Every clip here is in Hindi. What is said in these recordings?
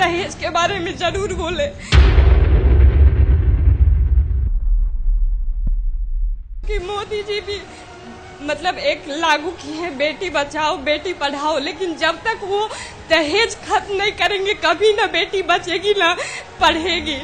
दहेज के बारे में जरूर बोले। कि मोदी जी भी मतलब एक लागू की है बेटी बचाओ बेटी पढ़ाओ, लेकिन जब तक वो दहेज खत्म नहीं करेंगे कभी ना बेटी बचेगी ना पढ़ेगी।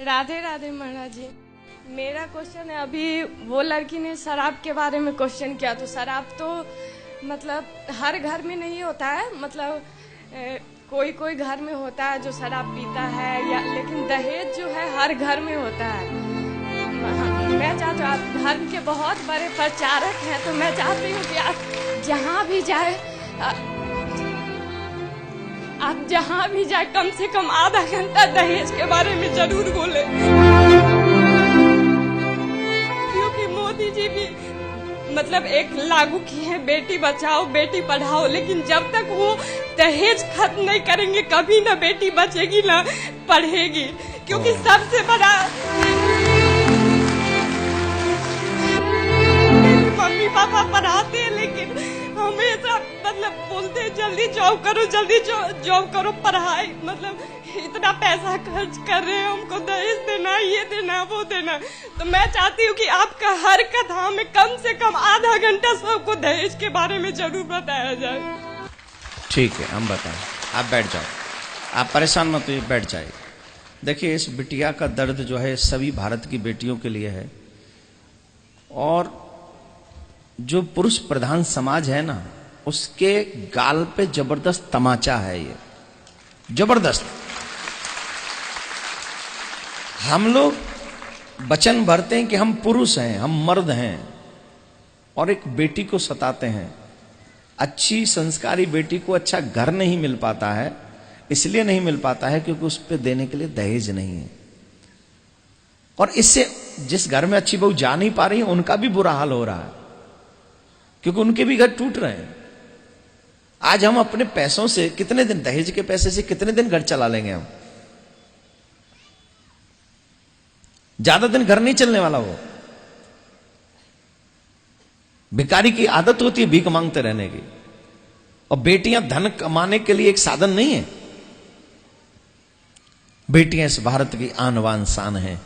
राधे राधे महाराज जी। मेरा क्वेश्चन है, अभी वो लड़की ने शराब के बारे में क्वेश्चन किया, तो शराब तो मतलब हर घर में नहीं होता है, मतलब कोई कोई घर में होता है जो शराब पीता है या, लेकिन दहेज जो है हर घर में होता है। मैं चाहती हूँ, आप धर्म के बहुत बड़े प्रचारक हैं, तो मैं चाहती हूँ कि आप जहाँ भी जाए कम से कम आधा घंटा दहेज के बारे में जरूर बोले। क्योंकि मोदी जी भी मतलब एक लागू की है बेटी बचाओ बेटी पढ़ाओ, लेकिन जब तक वो दहेज खत्म नहीं करेंगे कभी ना बेटी बचेगी ना पढ़ेगी। क्योंकि सबसे बड़ा मम्मी पापा पढ़ाते हैं, लेकिन हमेशा मतलब बोलते हैं जल्दी जॉब करो पढ़ाई, मतलब इतना पैसा खर्च कर रहे हैं, हमको दहेज देना ये देना वो देना। तो मैं चाहती हूँ कि आपका हर कथा में कम से कम आधा घंटा सबको दहेज के बारे में जरूर बताया जाए। ठीक है, हम बताएं। आप बैठ जाओ, आप परेशान मत होइए, बैठ जाइए। देखिए, इस बिटिया का दर्द जो है सभी भारत की बेटियों के लिए है, और जो पुरुष प्रधान समाज है ना, उसके गाल पे जबरदस्त तमाचा है, ये जबरदस्त। हम लोग वचन भरते हैं कि हम पुरुष हैं, हम मर्द हैं, और एक बेटी को सताते हैं। अच्छी संस्कारी बेटी को अच्छा घर नहीं मिल पाता है, इसलिए नहीं मिल पाता है क्योंकि उस पे देने के लिए दहेज नहीं है। और इससे जिस घर में अच्छी बहू जा नहीं पा रही है उनका भी बुरा हाल हो रहा है, क्योंकि उनके भी घर टूट रहे हैं। आज हम अपने पैसों से कितने दिन, दहेज के पैसे से कितने दिन घर चला लेंगे हम? ज्यादा दिन घर नहीं चलने वाला। वो भिखारी की आदत होती है भीख मांगते रहने की, और बेटियां धन कमाने के लिए एक साधन नहीं है। बेटियां इस भारत की आन बान शान हैं।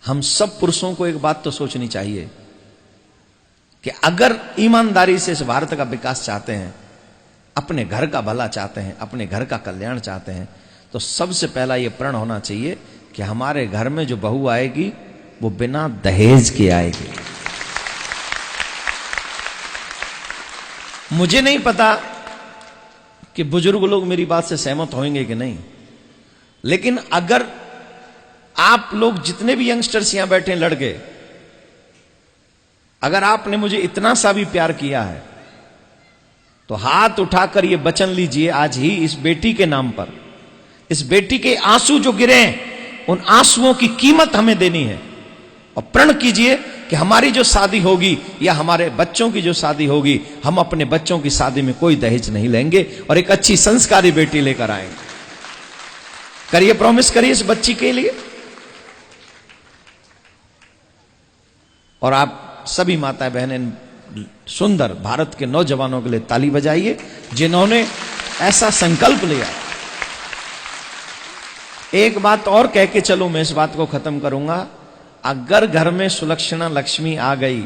हम सब पुरुषों को एक बात तो सोचनी चाहिए कि अगर ईमानदारी से इस भारत का विकास चाहते हैं, अपने घर का भला चाहते हैं, अपने घर का कल्याण चाहते हैं, तो सबसे पहला यह प्रण होना चाहिए कि हमारे घर में जो बहू आएगी वो बिना दहेज की आएगी। मुझे नहीं पता कि बुजुर्ग लोग मेरी बात से सहमत होंगे कि नहीं, लेकिन अगर आप लोग जितने भी यंगस्टर्स यहां बैठे हैं, लड़के, अगर आपने मुझे इतना सा भी प्यार किया है तो हाथ उठाकर यह वचन लीजिए आज ही, इस बेटी के नाम पर, इस बेटी के आंसू जो गिरे हैं उन आंसुओं की कीमत हमें देनी है। और प्रण कीजिए कि हमारी जो शादी होगी या हमारे बच्चों की जो शादी होगी, हम अपने बच्चों की शादी में कोई दहेज नहीं लेंगे और एक अच्छी संस्कारी बेटी लेकर आएंगे। करिए, प्रॉमिस करिए इस बच्ची के लिए। और आप सभी माता बहनें सुंदर भारत के नौजवानों के लिए ताली बजाइए जिन्होंने ऐसा संकल्प लिया। एक बात और कह के चलो, मैं इस बात को खत्म करूंगा। अगर घर में सुलक्षणा लक्ष्मी आ गई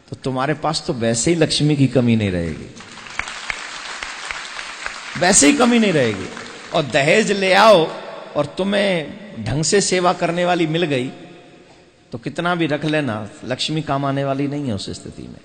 तो तुम्हारे पास तो वैसे ही लक्ष्मी की कमी नहीं रहेगी, वैसे ही कमी नहीं रहेगी। और दहेज ले आओ और तुम्हें ढंग से सेवा करने वाली मिल गई तो कितना भी रख लेना, लक्ष्मी काम आने वाली नहीं है उस स्थिति में।